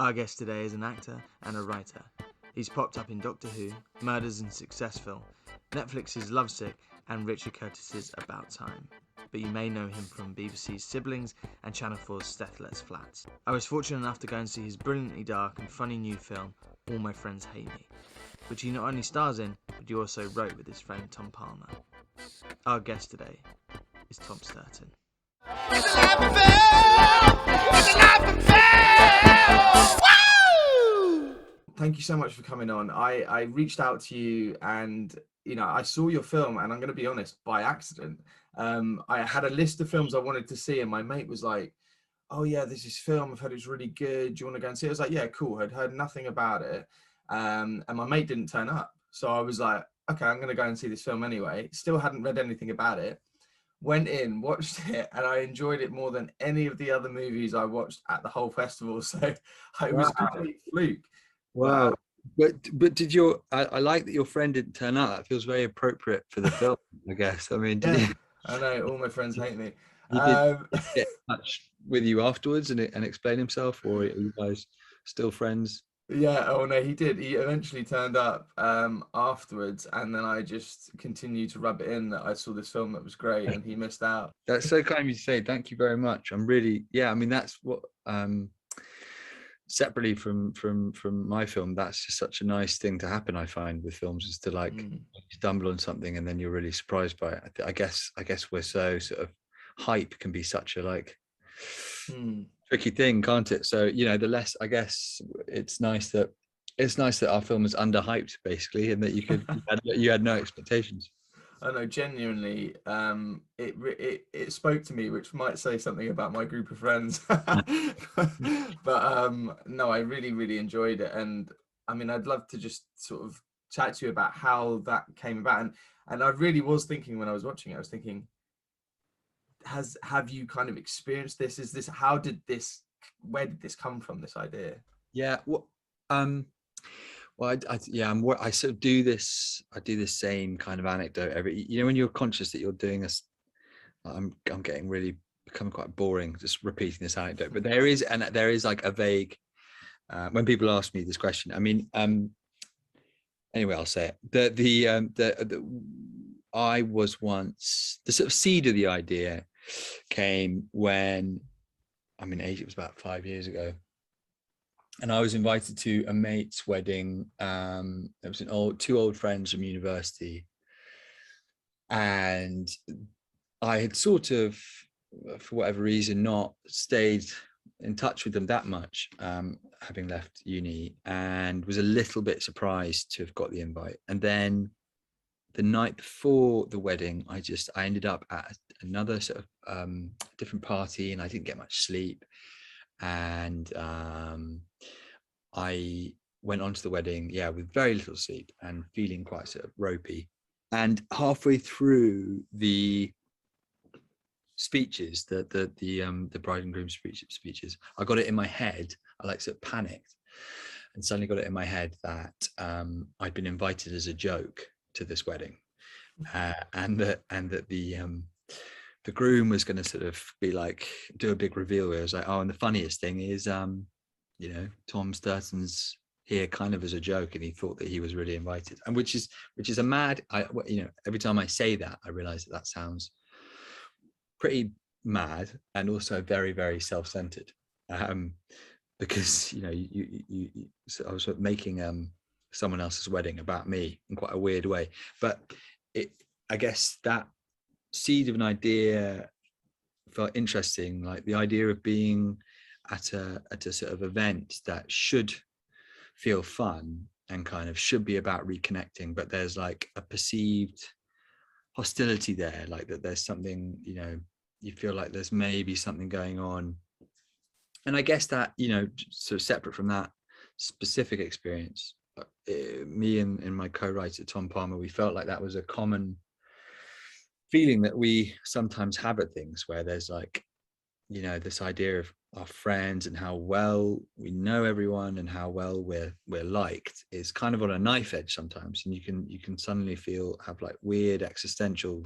Our guest today is an actor and a writer. He's popped up in Doctor Who, Murders and Successville, Netflix's Lovesick, and Richard Curtis's About Time. But you may know him from BBC's Siblings and Channel 4's Stath Lets Flats. I was fortunate enough to go and see his brilliantly dark and funny new film, All My Friends Hate Me, which he not only stars in, but he also wrote with his friend Tom Palmer. Our guest today is Tom Stourton. It's a life affair! It's a life affair! Woo! Thank you so much for coming on. I reached out to you and, I saw your film, and I'm going to be honest, by accident. I had a list of films I wanted to see, and my mate was like, oh yeah, there's this film, I've heard it's really good. Do you want to go and see it? I was like, yeah, cool. I'd heard nothing about it. And my mate didn't turn up. So I was like, okay, I'm going to go and see this film anyway. Still hadn't read anything about it. Went in, watched it, and I enjoyed it more than any of the other movies I watched at the whole festival. So it was a complete fluke. Wow. But did I like that your friend didn't turn up. That feels very appropriate for the film, I guess. I mean, Yeah, I know, all my friends hate me. He did get in touch with you afterwards and explain himself, or are you guys still friends? Yeah, oh no, he did. He eventually turned up afterwards, and then I just continued to rub it in that I saw this film that was great, and he missed out. That's so kind of you to say. Thank you very much. I'm really, I mean, that's what separately from my film, that's just such a nice thing to happen, I find, with films, is to like stumble on something and then you're really surprised by it. I guess we're so sort of, hype can be such a like tricky thing, can't it? So the less, I guess, it's nice that our film is underhyped basically, and that you had no expectations. I know, genuinely, it spoke to me, which might say something about my group of friends. but no, I really, really enjoyed it. And I mean, I'd love to just sort of chat to you about how that came about. And I really was thinking when I was watching it, I was thinking, have you kind of experienced this? Where did this come from, this idea? Yeah, well, I sort of do this. I do this same kind of anecdote every. When you're conscious that you're doing this, I'm getting really becoming quite boring just repeating this anecdote. But there is like a vague. When people ask me this question, I mean, anyway, I'll say it. I was once, the sort of seed of the idea came when, it was about 5 years ago. And I was invited to a mate's wedding. It was two old friends from university. And I had sort of, for whatever reason, not stayed in touch with them that much, having left uni, and was a little bit surprised to have got the invite. And then the night before the wedding, I ended up at another sort of different party, and I didn't get much sleep. And I went on to the wedding, with very little sleep and feeling quite sort of ropey. And halfway through the speeches, the bride and groom speeches, I got it in my head. I like sort of panicked, and suddenly got it in my head that I'd been invited as a joke to this wedding, and that the groom was going to sort of be like, do a big reveal where I was like, oh, and the funniest thing is, Tom Stourton's here kind of as a joke, and he thought that he was really invited, and which is a mad. Every time I say that, I realize that sounds pretty mad and also very, very self-centered, because I was making someone else's wedding about me in quite a weird way. But I guess that seed of an idea felt interesting, like the idea of being at a sort of event that should feel fun and kind of should be about reconnecting, but there's like a perceived hostility there, like that there's something, you feel like there's maybe something going on. And I guess that, sort of separate from that specific experience, me and my co-writer Tom Palmer, we felt like that was a common feeling that we sometimes have at things, where there's like, this idea of our friends and how well we know everyone and how well we're liked is kind of on a knife edge sometimes, and you can suddenly have like weird existential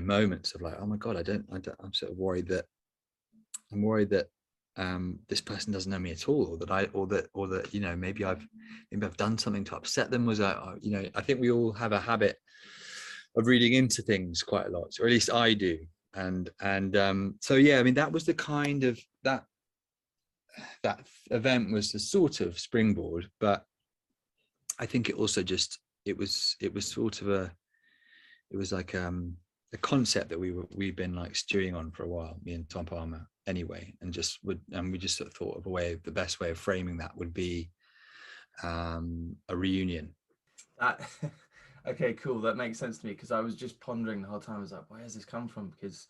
moments of like, oh my god, I'm sort of worried that this person doesn't know me at all, or that you know, maybe I've done something to upset them. Was I, you know, I think we all have a habit of reading into things quite a lot, or at least I do. And so yeah, I mean, that was the kind of that event was the sort of springboard, but I think it also just it was sort of it was like a concept that we've been like stewing on for a while, me and Tom Palmer anyway, and we just sort of thought of the best way of framing that would be a reunion. Okay, cool, that makes sense to me, because I was just pondering the whole time. I was like, where has this come from? Because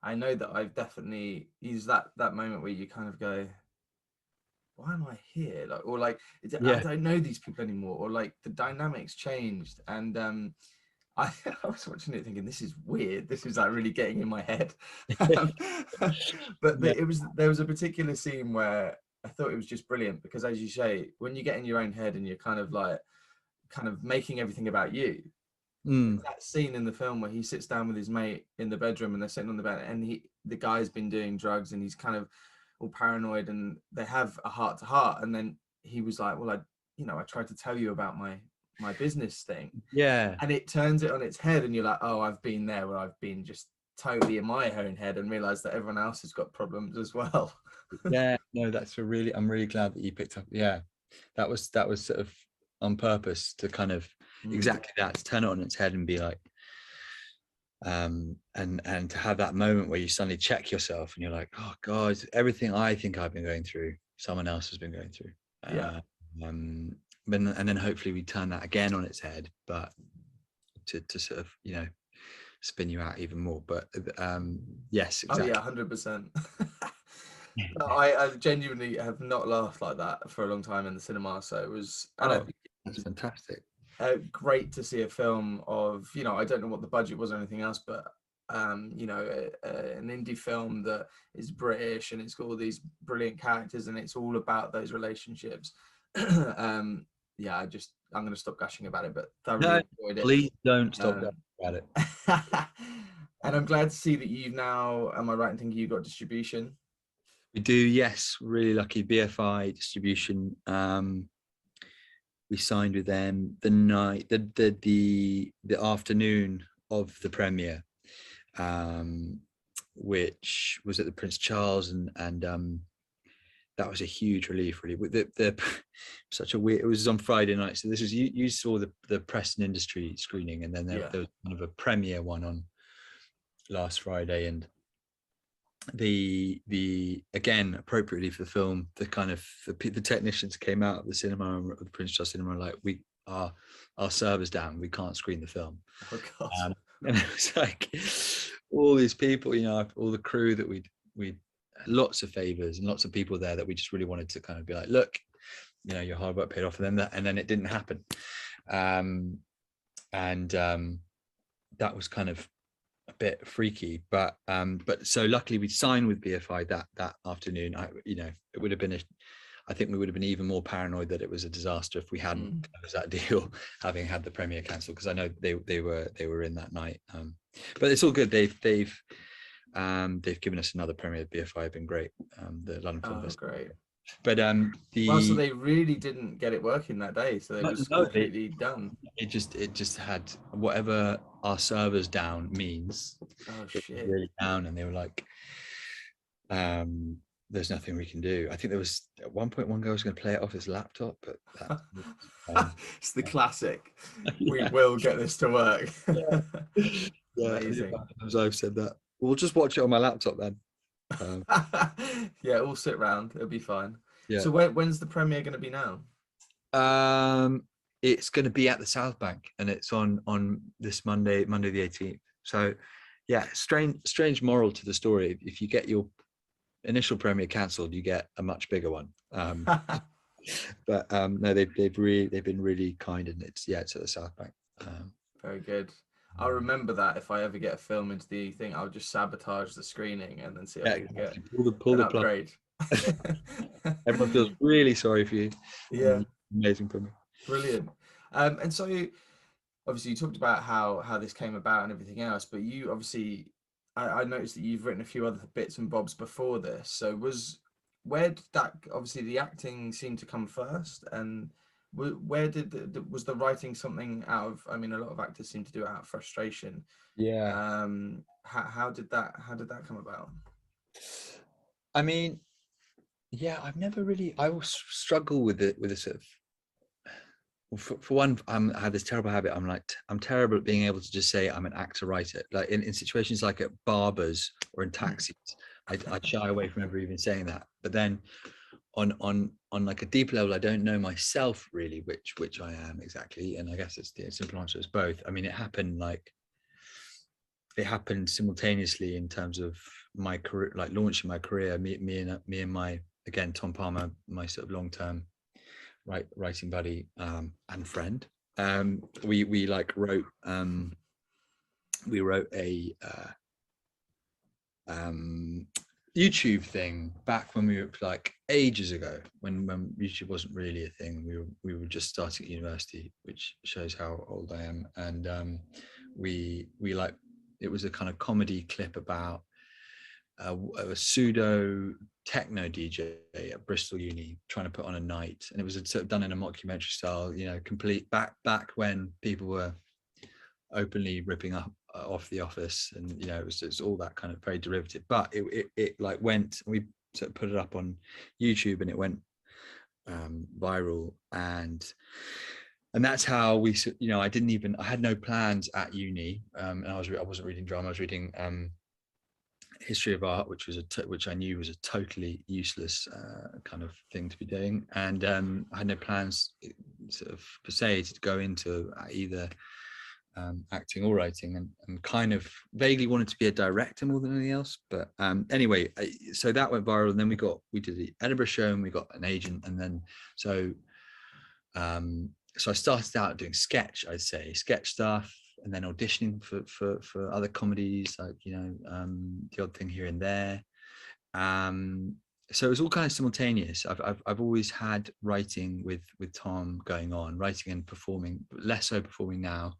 I know that I've definitely used that moment where you kind of go, why am I here? Like, or like, I don't know these people anymore, or like the dynamics changed. And I was watching it thinking, this is weird. This is like really getting in my head. But there was a particular scene where I thought it was just brilliant, because as you say, when you get in your own head and you're kind of making everything about you. That scene in the film where he sits down with his mate in the bedroom and they're sitting on the bed, and the guy's been doing drugs and he's kind of all paranoid, and they have a heart to heart, and then he was like, well, I tried to tell you about my business thing, and it turns it on its head, and you're like, oh, I've been there, where I've been just totally in my own head and realized that everyone else has got problems as well. No, I'm really glad that you picked up. That was sort of on purpose to kind of exactly that, to turn it on its head and be like, and to have that moment where you suddenly check yourself and you're like, oh god, everything I think I've been going through, someone else has been going through. And then hopefully we turn that again on its head, but to sort of, you know, spin you out even more. But yes, exactly. Oh yeah, 100%. I genuinely have not laughed like that for a long time in the cinema, so it was that's fantastic. Great to see a film of, you know, I don't know what the budget was or anything else, but you know, an indie film that is British and it's got all these brilliant characters and it's all about those relationships. I'm going to stop gushing about it, but thoroughly enjoyed it. Please don't stop gushing about it. And I'm glad to see that you've now, am I right in thinking you've got distribution? We do, yes. Really lucky. BFI distribution. We signed with them the afternoon of the premiere, which was at the Prince Charles, and that was a huge relief, really. Such a weird. It was on Friday night, so this was you saw the press and industry screening, and then there was kind of a premiere one on last Friday, and the again, appropriately for the film, the kind of the technicians came out of the cinema, the Prince Charles Cinema, like, our server's down, we can't screen the film. Oh god. And it was like all these people, you know, all the crew that we'd lots of favors and lots of people there that we just really wanted to kind of be like, look, you know, your hard work paid off. And then it didn't happen. That was kind of a bit freaky, but so luckily we signed with BFI that afternoon. It would have been I think we would have been even more paranoid that it was a disaster if we hadn't closed that deal, having had the premiere cancelled, because I know they were in that night. But it's all good. They've given us another premiere. BFI have been great. The London Film Festival. Great. But so they really didn't get it working that day, so it was completely done. It just had whatever our servers down means. Oh shit! Really down, and they were like, "There's nothing we can do." I think there was at one point one guy was going to play it off his laptop, but it's the classic. We will get this to work. Amazing. I've said that. We'll just watch it on my laptop then. Yeah, we'll sit round, it'll be fine. So when's the premiere going to be now? It's going to be at the South Bank, and it's on this Monday the 18th. So yeah, strange moral to the story. If you get your initial premiere cancelled, you get a much bigger one. But no, they've been really kind, and it's at the South Bank. Very good. I'll remember that if I ever get a film into the thing, I'll just sabotage the screening and then see if I can get pull the upgrade. Everyone feels really sorry for you. Yeah. Amazing for me. Brilliant. And so obviously you talked about how this came about and everything else, but you obviously, I noticed that you've written a few other bits and bobs before this. So was where did that, obviously the acting seemed to come first, and where did was the writing something out of, I mean, a lot of actors seem to do it out of frustration. Yeah. How did that come about? I mean, yeah, I've never really, I will struggle with it, with a sort of, well, for one, I have this terrible habit. I'm terrible at being able to just say I'm an actor writer. Like in situations like at barbers or in taxis, I shy away from ever even saying that. But then on like a deep level, I don't know myself really which I am exactly. And I guess it's the simple answer is both. I mean, it happened simultaneously in terms of my career, like launching my career. Me and my, again, Tom Palmer, my sort of long-term writing buddy and friend. We like wrote a YouTube thing back when we were like ages ago, when YouTube wasn't really a thing. We were just starting at university, which shows how old I am. And we like, it was a kind of comedy clip about a pseudo techno DJ at Bristol Uni trying to put on a night, and it was sort of done in a mockumentary style, you know, complete back when people were openly ripping up off The Office, and you know, it was all that kind of very derivative. But it like went, we sort of put it up on YouTube, and it went viral, and that's how we, you know, I had no plans at uni, and I wasn't reading drama. I was reading history of art, which I knew was a totally useless kind of thing to be doing, and I had no plans sort of per se to go into either acting or writing, and kind of vaguely wanted to be a director more than anything else. But anyway, so that went viral, and then we did the Edinburgh show, and we got an agent, and then so I started out doing sketch stuff, and then auditioning for other comedies, like, you know, the odd thing here and there. So it was all kind of simultaneous. I've always had writing with Tom going on, writing and performing, but less so performing now,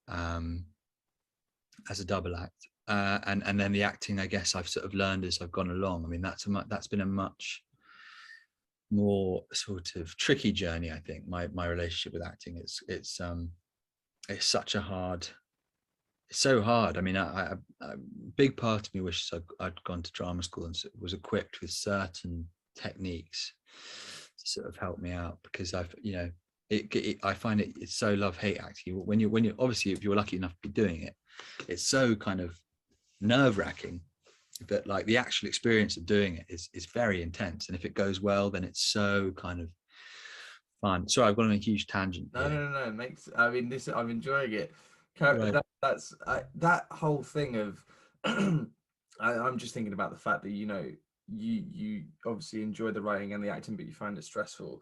as a double act. And then the acting, I guess I've sort of learned as I've gone along. I mean, that's been a much more sort of tricky journey, I think. My relationship with acting, it's such a hard, it's so hard. I mean, a big part of me wishes I'd gone to drama school and was equipped with certain techniques to sort of help me out, because I've, you know, I find it's so love-hate acting. When you're obviously, if you're lucky enough to be doing it, it's so kind of nerve-wracking that, like, the actual experience of doing it is very intense, and if it goes well, then it's so kind of fun. Sorry, I've gone on a huge tangent here. No, it makes, I mean, this, I'm enjoying it. Right. That's that whole thing of I'm just thinking about the fact that, you know, you obviously enjoy the writing and the acting, but you find it stressful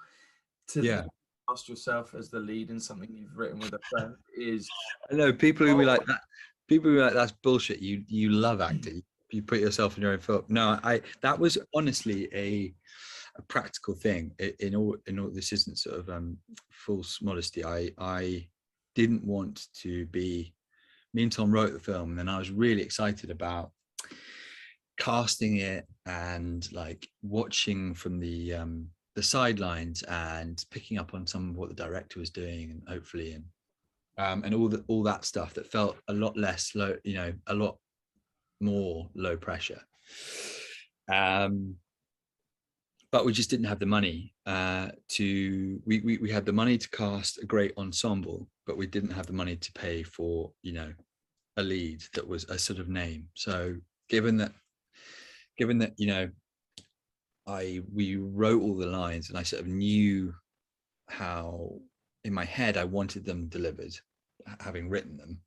to Yeah, cast yourself as the lead in something you've written with a friend. Is I know people who be like that. People who be like, that's bullshit. You love acting. You put yourself in your own film. No, that was honestly a practical thing. In all, this isn't sort of false modesty. I didn't want to be. Me and Tom wrote the film, and then I was really excited about casting it and like watching from the sidelines and picking up on some of what the director was doing, and hopefully, and all that stuff that felt a lot less low, you know, a lot more low pressure. But we just didn't have the money we had the money to cast a great ensemble, but we didn't have the money to pay for, you know, a lead that was a sort of name. So given that, you know, we wrote all the lines, and I sort of knew how in my head I wanted them delivered, having written them,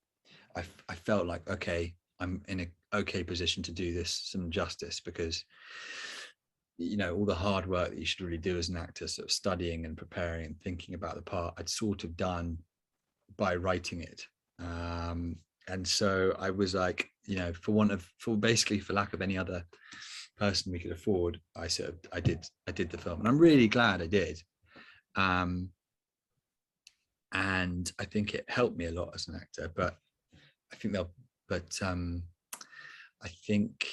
I felt like, okay, I'm in a okay position to do this some justice, because, you know, all the hard work that you should really do as an actor, sort of studying and preparing and thinking about the part, I'd sort of done by writing it. And so I was like, you know, for lack of any other person we could afford, I did the film, and I'm really glad I did. And I think it helped me a lot as an actor, but I think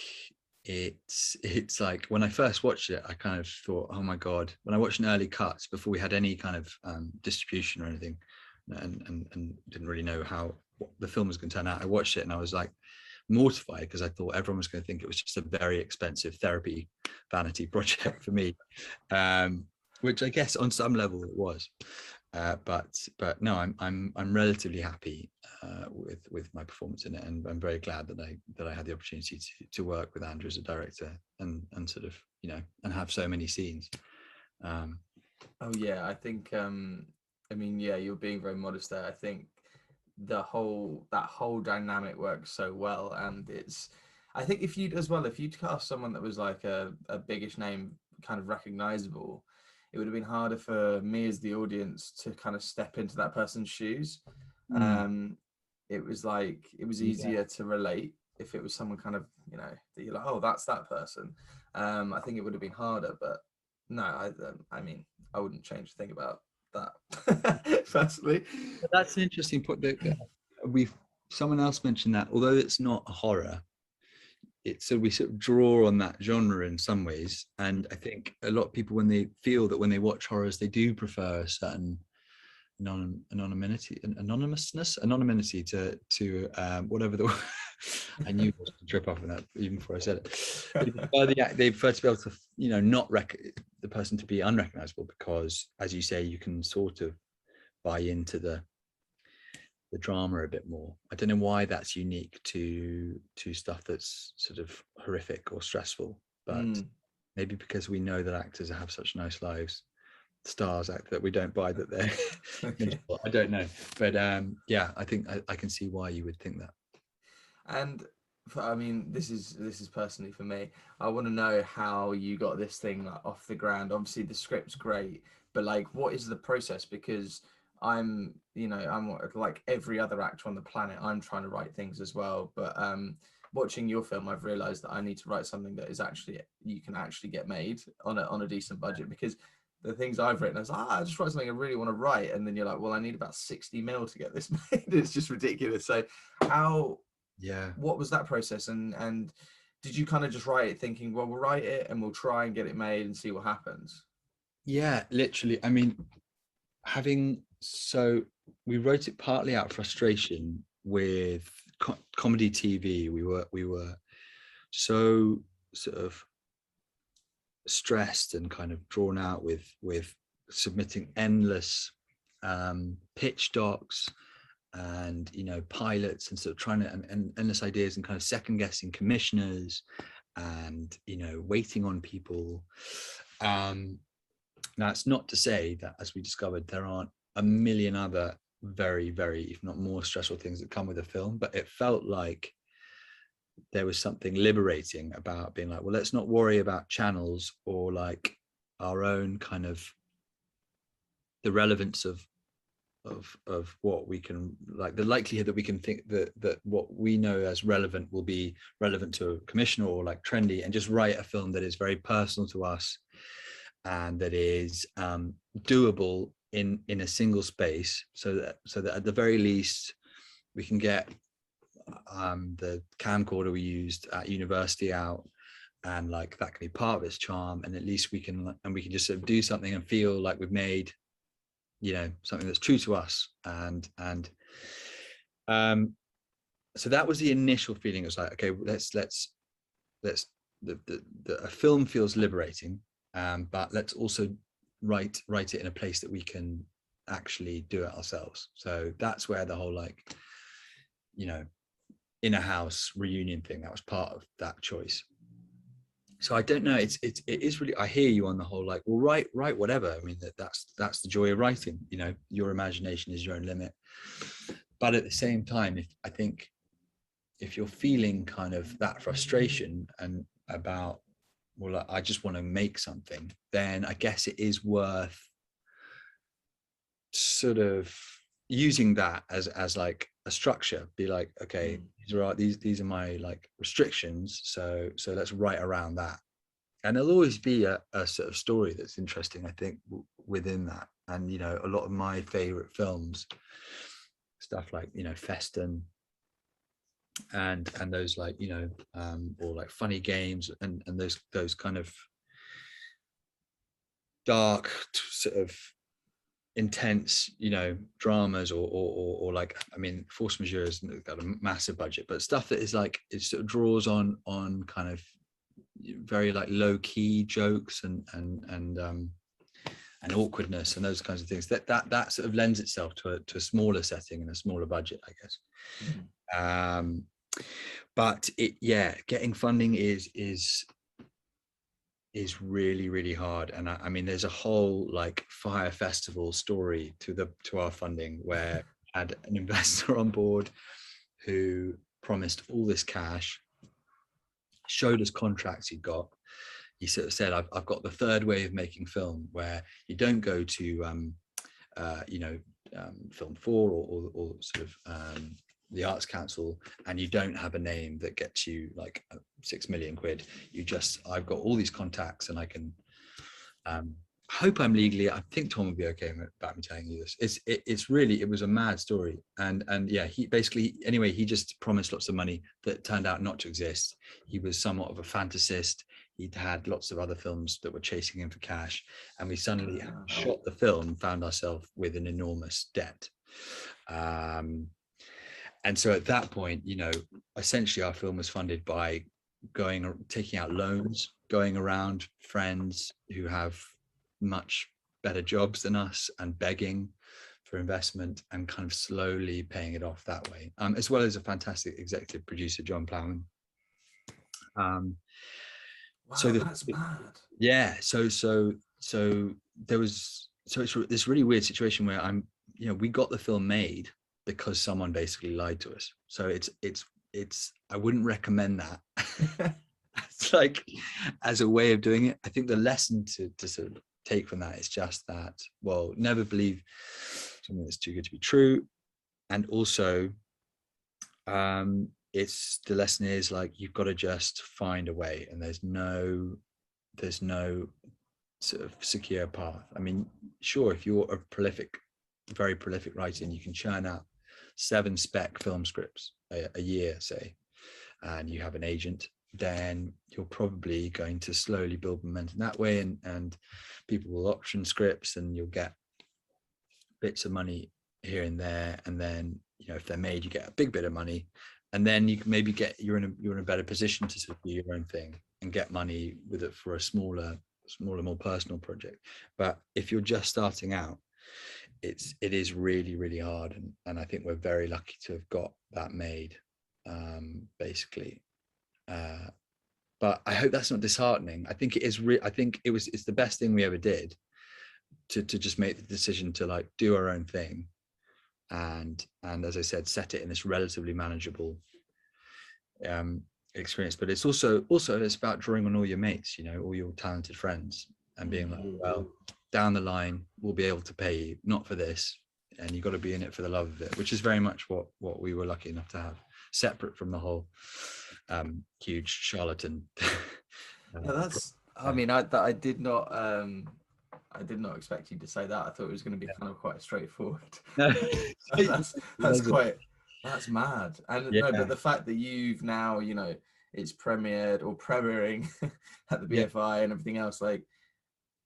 it's like when I first watched it, I kind of thought, oh my god, when I watched an early cuts before we had any kind of distribution or anything, and didn't really know how what the film was going to turn out, I watched it and I was like mortified because I thought everyone was going to think it was just a very expensive therapy vanity project for me, which I guess on some level it was. But no, I'm relatively happy with my performance in it, and I'm very glad that I had the opportunity to work with Andrew as a director and sort of, you know, and have so many scenes. Oh yeah, I think I mean, yeah, you're being very modest there. I think that whole dynamic works so well, and it's, I think if you'd cast someone that was like a biggish name, kind of recognizable, it would have been harder for me as the audience to kind of step into that person's shoes. It was like, it was easier to relate if it was someone kind of, you know, that you're like, oh, that's that person. I think it would have been harder, but no, I mean, I wouldn't change a thing about that personally. That's an interesting point. Someone else mentioned that although it's not a horror, it's, so we sort of draw on that genre in some ways, and I think a lot of people, when they feel that when they watch horrors, they do prefer a certain anonymity to whatever the I knew I was going to trip off on that even before I said it. They prefer to be able to, you know, not the person to be unrecognizable, because as you say, you can sort of buy into the drama a bit more. I don't know why that's unique to stuff that's sort of horrific or stressful, but maybe because we know that actors have such nice lives, stars act, that we don't buy that they're Okay. I don't know, but yeah, I think I can see why you would think that. And I mean, this is personally for me. I want to know how you got this thing like off the ground. Obviously, the script's great, but like, what is the process? Because I'm, you know, I'm like every other actor on the planet. I'm trying to write things as well, but watching your film, I've realized that I need to write something that is actually, you can actually get made on a decent budget, because the things I've written, I was like, I just write something I really want to write, and then you're like, well, I need about 60 mil to get this made. It's just ridiculous. So what was that process, and did you kind of just write it thinking, well, we'll write it and we'll try and get it made and see what happens? Yeah, literally. I mean, we wrote it partly out of frustration with comedy TV. We were so sort of stressed and kind of drawn out with submitting endless pitch docs and, you know, pilots, and sort of trying to, and endless ideas, and kind of second guessing commissioners, and, you know, waiting on people. Now, it's not to say that, as we discovered, there aren't a million other very, very, if not more stressful things that come with a film, but it felt like there was something liberating about being like, well, let's not worry about channels or like our own kind of the relevance of what we can, like the likelihood that we can think that what we know as relevant will be relevant to a commissioner or like trendy, and just write a film that is very personal to us and that is doable in a single space, so that at the very least we can get the camcorder we used at university out, and like that can be part of its charm, and at least we can just sort of do something and feel like we've made, you know, something that's true to us. And so that was the initial feeling. It was like, okay, let's a film feels liberating, but let's also write it in a place that we can actually do it ourselves. So that's where the whole, like, you know, in a house reunion thing, that was part of that choice. So I don't know, it is really, I hear you on the whole, like, well, write whatever. I mean, that's the joy of writing, you know, your imagination is your own limit. But at the same time, if you're feeling kind of that frustration and about, well, I just want to make something, then I guess it is worth sort of using that as like a structure. Be like, okay, these are my like restrictions, so let's write around that. And there'll always be a sort of story that's interesting, I think, within that. And, you know, a lot of my favorite films, stuff like, you know, Feston, and those like, you know, or like funny games and those kind of dark sort of intense, you know, dramas or like, I mean, Force Majeure has got a massive budget, but stuff that is like, it sort of draws on kind of very like low key jokes and awkwardness and those kinds of things, that sort of lends itself to a smaller setting and a smaller budget, I guess. But getting funding is really, really hard. And I mean, there's a whole like Fire Festival story to our funding, where I had an investor on board who promised all this cash, showed us contracts he'd got. He sort of said, I've got the third way of making film, where you don't go to Film 4 or sort of the Arts Council, and you don't have a name that gets you like 6 million quid. I've got all these contacts, and I can hope I'm legally, I think Tom would be okay about me telling you this. It was a mad story. And yeah, he basically, anyway, he just promised lots of money that turned out not to exist. He was somewhat of a fantasist. He'd had lots of other films that were chasing him for cash, and we suddenly shot the film and found ourselves with an enormous debt. And so at that point, you know, essentially our film was funded by taking out loans, going around friends who have much better jobs than us and begging for investment, and kind of slowly paying it off that way, as well as a fantastic executive producer, John Plowman. Wow, so that's mad. Yeah, so there was, it's this really weird situation where we got the film made because someone basically lied to us. So it's I wouldn't recommend that. It's like, as a way of doing it. I think the lesson to sort of take from that is just that, well, never believe something that's too good to be true. And also it's, the lesson is like, you've got to just find a way, and there's no sort of secure path. I mean, sure, if you're a very prolific writer, and you can churn out 7 spec film scripts a year, say, and you have an agent, then you're probably going to slowly build momentum that way, and people will option scripts, and you'll get bits of money here and there, and then, you know, if they're made, you get a big bit of money, and then you can maybe you're in a better position to sort of do your own thing and get money with it for a smaller, more personal project. But if you're just starting out, it is really, really hard, and I think we're very lucky to have got that made, basically. But I hope that's not disheartening. I think it is. I think it's the best thing we ever did, to just make the decision to like do our own thing, and as I said, set it in this relatively manageable experience. But it's also it's about drawing on all your mates, you know, all your talented friends, and being like, well, down the line we'll be able to pay you, not for this, and you've got to be in it for the love of it, which is very much what we were lucky enough to have, separate from the whole huge charlatan. That's, I mean, I did not expect you to say that. I thought it was going to be kind of quite straightforward. That's mad. And no, but the fact that you've now, you know, it's premiered or premiering at the BFI and everything else, like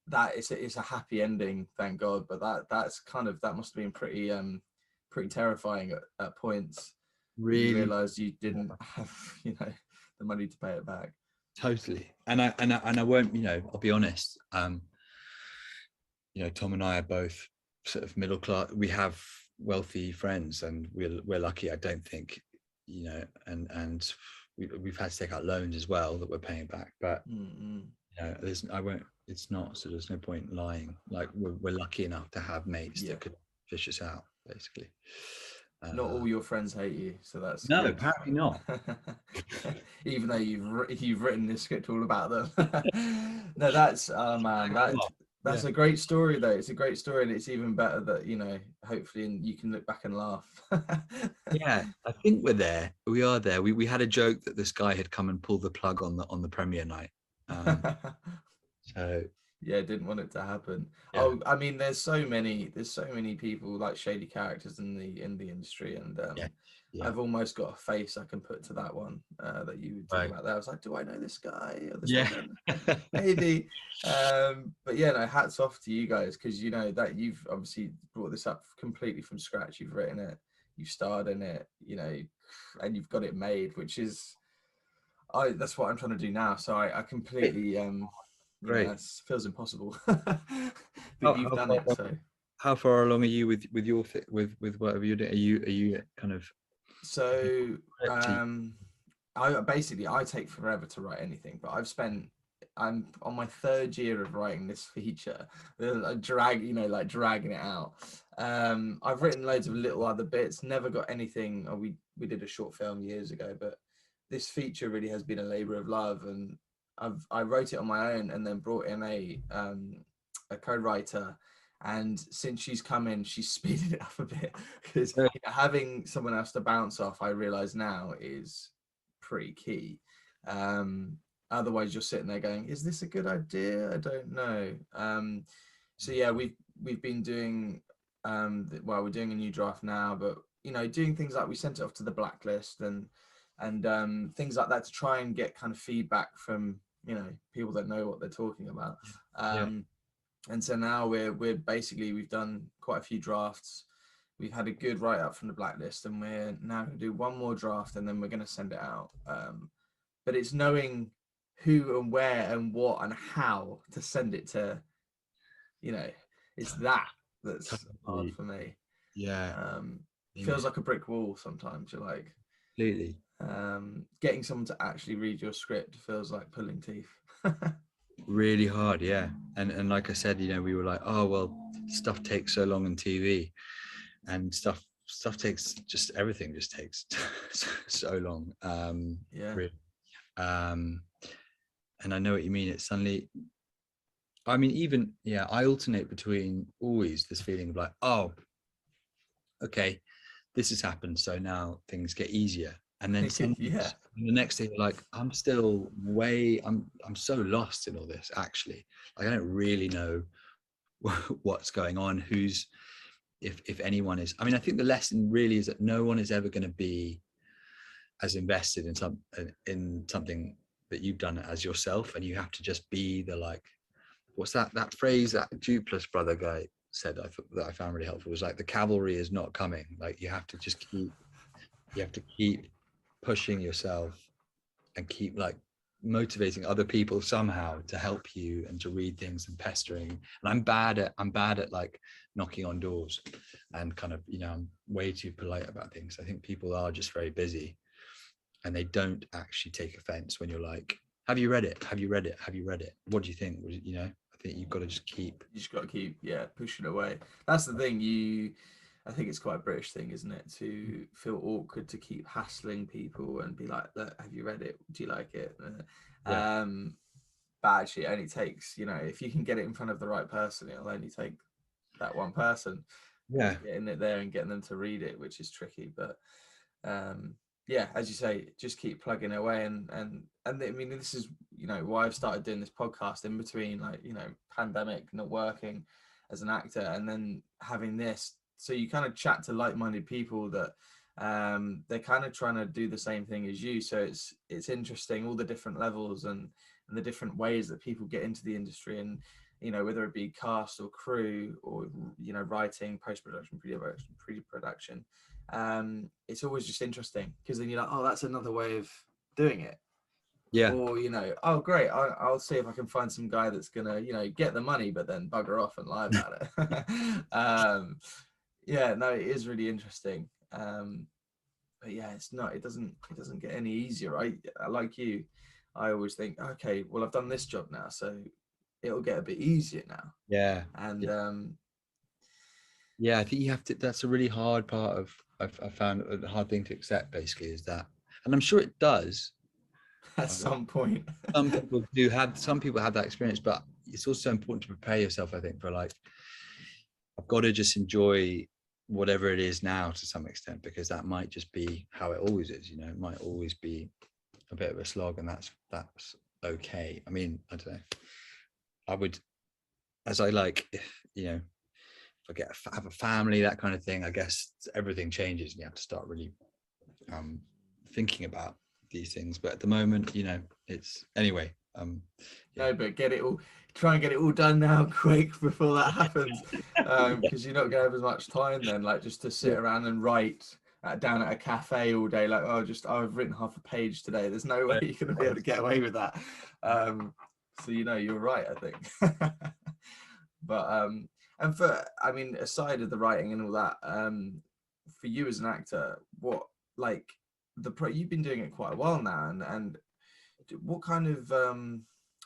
that, it's a happy ending, thank God. But that must have been pretty terrifying at points. Really, you realized you didn't have, you know, the money to pay it back. Totally. And I won't, you know, I'll be honest, you know, Tom and I are both sort of middle class. We have wealthy friends, and we're lucky, I don't think, you know, and we've had to take out loans as well that we're paying back. But you know, there's no point in lying. Like, we're lucky enough to have mates that could fish us out, basically. Not all your friends hate you, so that's no, good. apparently not. Even though you've written this script all about them. No, that's that's a great story, though. It's a great story, and it's even better that, you know, hopefully you can look back and laugh. Yeah, I think we are there. We had a joke that this guy had come and pulled the plug on the premiere night. So Yeah, didn't want it to happen. Yeah. Oh, I mean, there's so many people like shady characters in the industry, and Yeah. Yeah. I've almost got a face I can put to that one that you were talking Right. about there. I was like, do I know this guy or this Yeah. woman? Maybe. But yeah, no, hats off to you guys, because you know that you've obviously brought this up completely from scratch. You've written it, you've starred in it, you know, and you've got it made, which is that's what I'm trying to do now. So I completely you know, Great. that feels impossible. How, But you've how done far it, so. how far along are you with your with whatever you're doing? Are you kind of So to- I take forever to write anything, but I'm on my third year of writing this feature. Like dragging it out. I've written loads of little other bits, never got anything. We did a short film years ago, but this feature really has been a labor of love, and I wrote it on my own and then brought in a co-writer. And since she's come in, she's speeded it up a bit, because Yeah. having someone else to bounce off, I realize now, is pretty key. Otherwise you're sitting there going, is this a good idea? I don't know. So yeah, we've been doing we're doing a new draft now, but you know, doing things like we sent it off to the blacklist and things like that to try and get kind of feedback from, you know, people that know what they're talking about. Yeah. And so now we're basically, we've done quite a few drafts. We've had a good write up from the blacklist, and we're now going to do one more draft, and then we're going to send it out. But it's knowing who and where and what and how to send it to, you know, it's that's hard for me. Yeah. Feels like a brick wall sometimes. You're like, Completely. getting someone to actually read your script feels like pulling teeth. Really hard, yeah. And like I said, you know, we were like, oh well, stuff takes so long on TV, and stuff takes everything just takes so long. Yeah. Really. And I know what you mean. It's suddenly, I mean, even yeah, I alternate between always this feeling of like, oh, okay, this has happened, so now things get easier. And then Yeah. the next day, you're like, I'm so lost in all this. Actually, like, I don't really know what's going on. Who's, if anyone is. I mean, I think the lesson really is that no one is ever going to be as invested in something that you've done as yourself, and you have to just be the, like, what's that phrase that Duplass brother guy said, that I found really helpful, was like, the cavalry is not coming. Like, you have to keep pushing yourself and keep like motivating other people somehow to help you and to read things and pestering. And I'm bad at like knocking on doors and kind of, you know, I'm way too polite about things. I think people are just very busy and they don't actually take offense when you're like, have you read it? Have you read it? Have you read it? What do you think? You know, I think you've got to just keep. You just got to keep, pushing away. That's the thing. I think it's quite a British thing, isn't it, to feel awkward to keep hassling people and be like, look, have you read it? Do you like it? Yeah. But actually, it only takes, you know, if you can get it in front of the right person, it'll only take that one person. Yeah. Getting it there and getting them to read it, which is tricky. But yeah, as you say, just keep plugging away. And I mean, this is, you know, why I've started doing this podcast in between, like, you know, pandemic, not working as an actor, and then having this. So you kind of chat to like-minded people that they're kind of trying to do the same thing as you. So it's interesting, all the different levels and the different ways that people get into the industry, and, you know, whether it be cast or crew or, you know, writing, post-production, pre-production. It's always just interesting, because then you're like, oh, that's another way of doing it. Yeah. Or, you know, oh great, I'll see if I can find some guy that's gonna, you know, get the money but then bugger off and lie about it. Yeah, no, it is really interesting. But yeah, it doesn't get any easier. I like you, I always think, okay, well, I've done this job now, so it'll get a bit easier now. Yeah. And yeah, I think you have to, that's a really hard part of, I found a hard thing to accept, basically, is that, and I'm sure it does at some point. some people have that experience, but it's also important to prepare yourself, I think, for like, I've got to just enjoy whatever it is now to some extent, because that might just be how it always is, you know. It might always be a bit of a slog, and that's okay. I mean, I don't know, as I like, you know, if I have a family, that kind of thing, I guess everything changes and you have to start really thinking about these things. But at the moment, you know, it's anyway. No, but get it all. Try and get it all done now, quick, before that happens, because you're not gonna have as much time then, like just to sit around and write down at a cafe all day. Like, oh, I've written half a page today. There's no way you're gonna be able to get away with that. So you know, you're right, I think. But and for, I mean, aside of the writing and all that, for you as an actor, what, like, you've been doing it quite a while now, and what kind of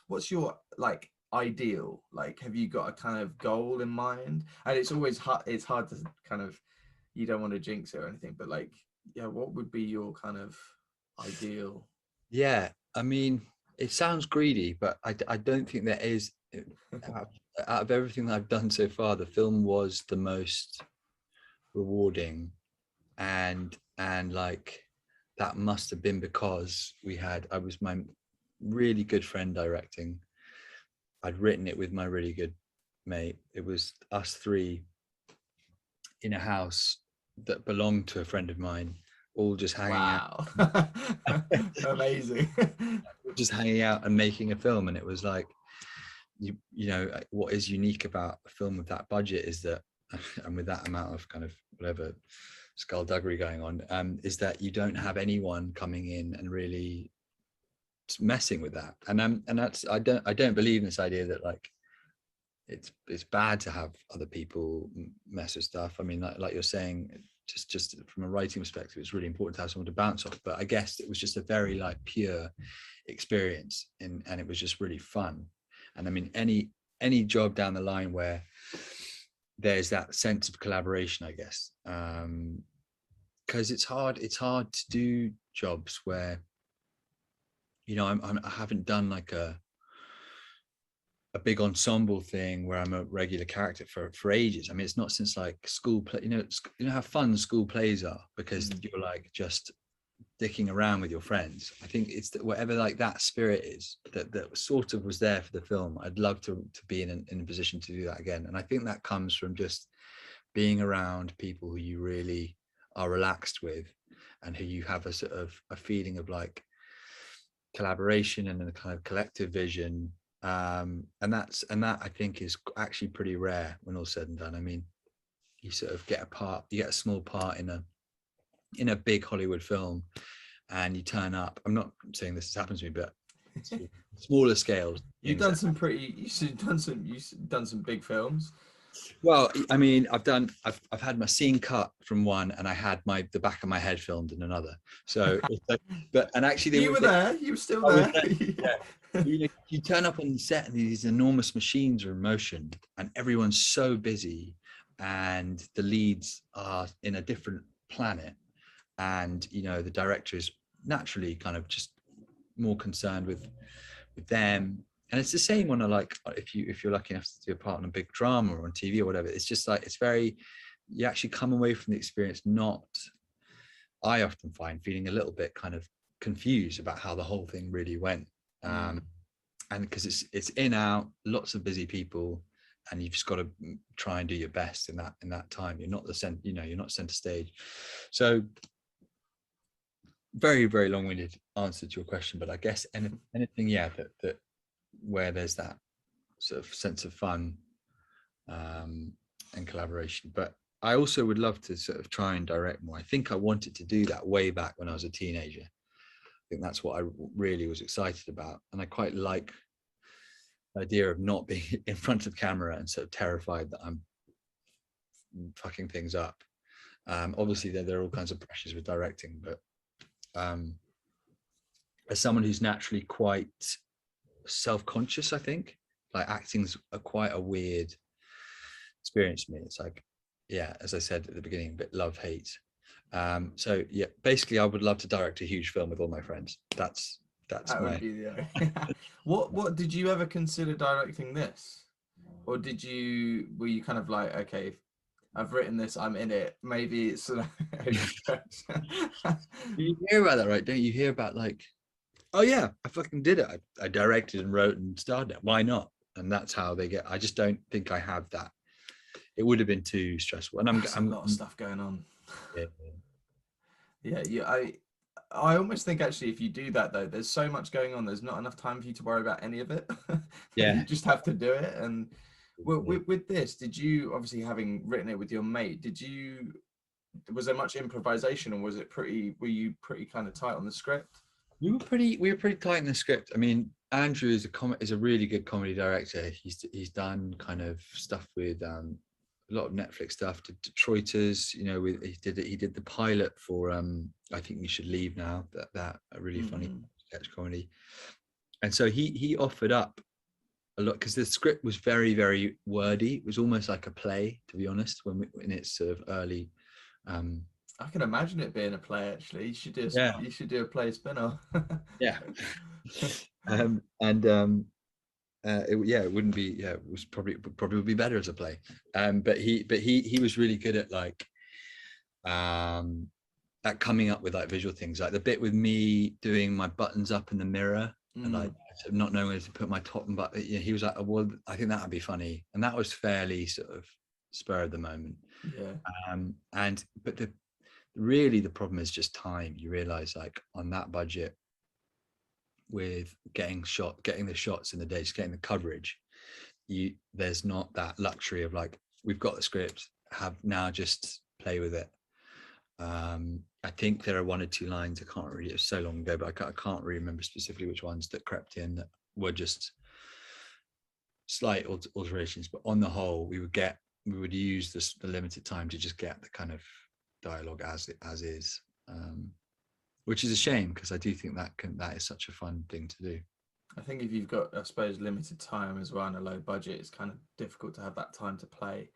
what's your, like, ideal, like, have you got a kind of goal in mind? And it's always hard, it's hard to kind of, you don't want to jinx it or anything, but like, yeah, what would be your kind of ideal? Yeah, I mean, it sounds greedy, but I don't think there is. Out of everything that I've done so far, the film was the most rewarding, and like, that must have been because I was my really good friend directing. I'd written it with my really good mate. It was us three in a house that belonged to a friend of mine, all just hanging out. Amazing. Just hanging out and making a film. And it was like, you know, what is unique about a film with that budget is that, and with that amount of kind of whatever skullduggery going on, is that you don't have anyone coming in and really messing with that. And that's, I don't believe in this idea that, like, it's bad to have other people mess with stuff. I mean, like you're saying, just from a writing perspective, it's really important to have someone to bounce off. But I guess it was just a very, like, pure experience, and it was just really fun. And I mean, any job down the line where there's that sense of collaboration, I guess, because it's hard to do jobs where, you know, I haven't done like a big ensemble thing where I'm a regular character for ages. I mean, it's not since like school play, you know how fun school plays are, because you're like just dicking around with your friends. I think it's that whatever, like, that spirit is that sort of was there for the film. I'd love to be in a position to do that again. And I think that comes from just being around people who you really are relaxed with, and who you have a sort of a feeling of like collaboration and a kind of collective vision. And that I think is actually pretty rare when all's said and done. I mean, you sort of get a small part in a big Hollywood film, and you turn up. I'm not saying this has happened to me, but smaller scales. You've done some big films. Well, I mean, I've had my scene cut from one, and I had the back of my head filmed in another. So, and actually, you were still there. Yeah. You turn up on the set, and these enormous machines are in motion, and everyone's so busy, and the leads are in a different planet, and you know, the director is naturally kind of just more concerned with them. And it's the same when if you're lucky enough to do a part in a big drama or on TV or whatever. It's just like, it's very, you actually come away from the experience I often find feeling a little bit kind of confused about how the whole thing really went. And because it's in out, lots of busy people, and you've just got to try and do your best in that time. You're not you're not center stage. So very, very long-winded answer to your question, but I guess anything, yeah, that where there's that sort of sense of fun and collaboration. But I also would love to sort of try and direct more. I think I wanted to do that way back when I was a teenager. I think that's what I really was excited about, and I quite like the idea of not being in front of camera and sort of terrified that I'm fucking things up. Obviously there are all kinds of pressures with directing, but as someone who's naturally quite self-conscious, I think, like, acting's quite a weird experience for me. It's like, yeah, as I said at the beginning, a bit love-hate. So yeah, basically I would love to direct a huge film with all my friends. That would be the what did you ever consider directing this, or were you kind of like, okay, I've written this, I'm in it, maybe it's You hear about that, right? Don't you hear about, like, oh yeah, I fucking did it, I directed and wrote and starred it, why not? and that's how they get. I just don't think I have that. It would have been too stressful, and There's a lot of stuff going on. Yeah. I almost think actually if you do that though, there's so much going on, there's not enough time for you to worry about any of it. Yeah. You just have to do it. And with this, did you, obviously having written it with your mate, was there much improvisation, or were you pretty kind of tight on the script? We were pretty tight in the script. I mean, Andrew is a really good comedy director. He's done kind of stuff with a lot of Netflix stuff, to Detroiters, he did the pilot for I Think We Should Leave Now, that a really funny sketch comedy. And so he offered up a lot, because the script was very, very wordy. It was almost like a play, to be honest, in its sort of early I can imagine it being a play. Actually, you should do a play spin-off. Yeah. It wouldn't be. Yeah, it was probably would be better as a play. But he was really good at at coming up with like visual things, like the bit with me doing my buttons up in the mirror and like not knowing where to put my top and button. He was like, oh, well, I think that would be funny, and that was fairly sort of spur of the moment. Yeah. But the problem is just time. You realize, like, on that budget, with getting the shots in the day, just getting the coverage, there's not that luxury of like, we've got the script, just play with it. I think there are one or two lines, I can't really, it was so long ago, but I can't really remember specifically which ones that crept in that were just slight alterations. But on the whole, we would use the limited time to just get the kind of dialogue as is, which is a shame, because I do think that is such a fun thing to do. I think if you've got, I suppose, limited time as well and a low budget, it's kind of difficult to have that time to play.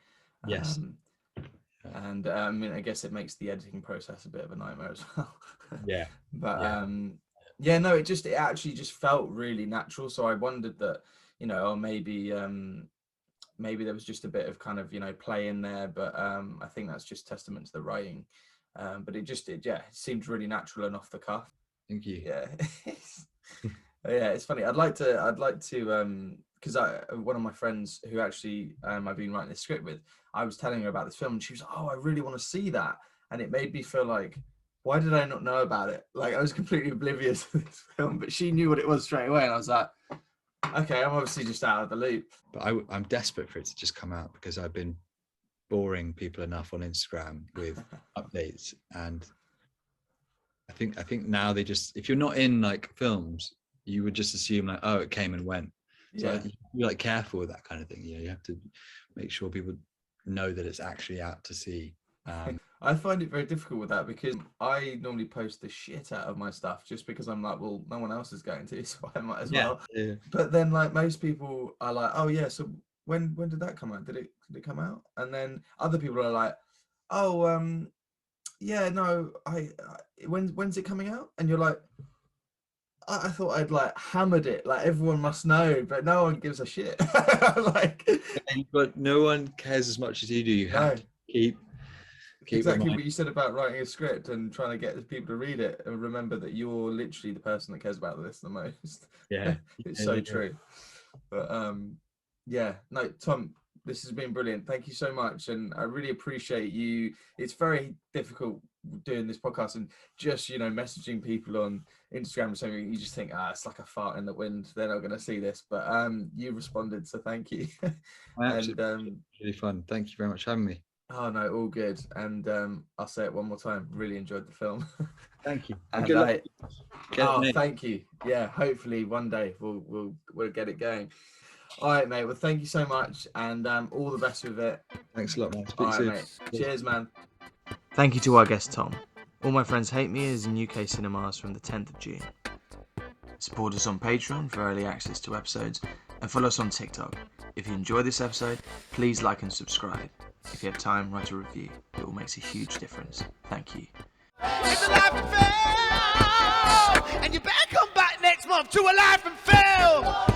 Yes. And I mean, I guess it makes the editing process a bit of a nightmare as well. Yeah. But it actually just felt really natural. So I wondered that, maybe there was just a bit of kind of, play in there, but I think that's just testament to the writing. But it seemed really natural and off the cuff. Thank you. Yeah. Yeah, it's funny. I'd like to because one of my friends who actually I've been writing this script with, I was telling her about this film, and she was like, oh, I really want to see that. And it made me feel like, why did I not know about it? Like, I was completely oblivious to this film, but she knew what it was straight away, and I was like, okay, I'm obviously just out of the loop. But I'm desperate for it to just come out, because I've been boring people enough on Instagram with updates, and I think now they just, if you're not in like films, you would just assume like, oh, it came and went. So you're like careful with that kind of thing. You have to make sure people know that it's actually out to see. I find it very difficult with that, because I normally post the shit out of my stuff just because I'm like, well, no one else is going to, so I might as well. Yeah. But then, like, most people are like, oh yeah, so when did that come out? Did it come out? And then other people are like, oh yeah, no, when's it coming out? And you're like, I thought I'd like hammered it, like everyone must know, but no one gives a shit. Like, but no one cares as much as you do. You have to keep exactly what you said about writing a script and trying to get people to read it, and remember that you're literally the person that cares about this the most. Yeah. It's so true. But no, Tom, this has been brilliant. Thank you so much, and I really appreciate you. It's very difficult doing this podcast and just messaging people on Instagram or something. You just think, it's like a fart in the wind, they're not going to see this, but you responded, so thank you. And really fun. Thank you very much for having me. Oh no, all good. And I'll say it one more time, really enjoyed the film. Thank you. And thank you. Yeah, hopefully one day we'll get it going. All right, mate. Well, thank you so much, and all the best with it. Thanks a lot, man. All right, mate. Cheers, man. Thank you to our guest Tom. All My Friends Hate Me is in UK cinemas from the 10th of June. Support us on Patreon for early access to episodes, and follow us on TikTok. If you enjoy this episode, please like and subscribe. If you have time, write a review. It all makes a huge difference. Thank you. It's Alive and Fail, and you better come back next month to Alive and Fail.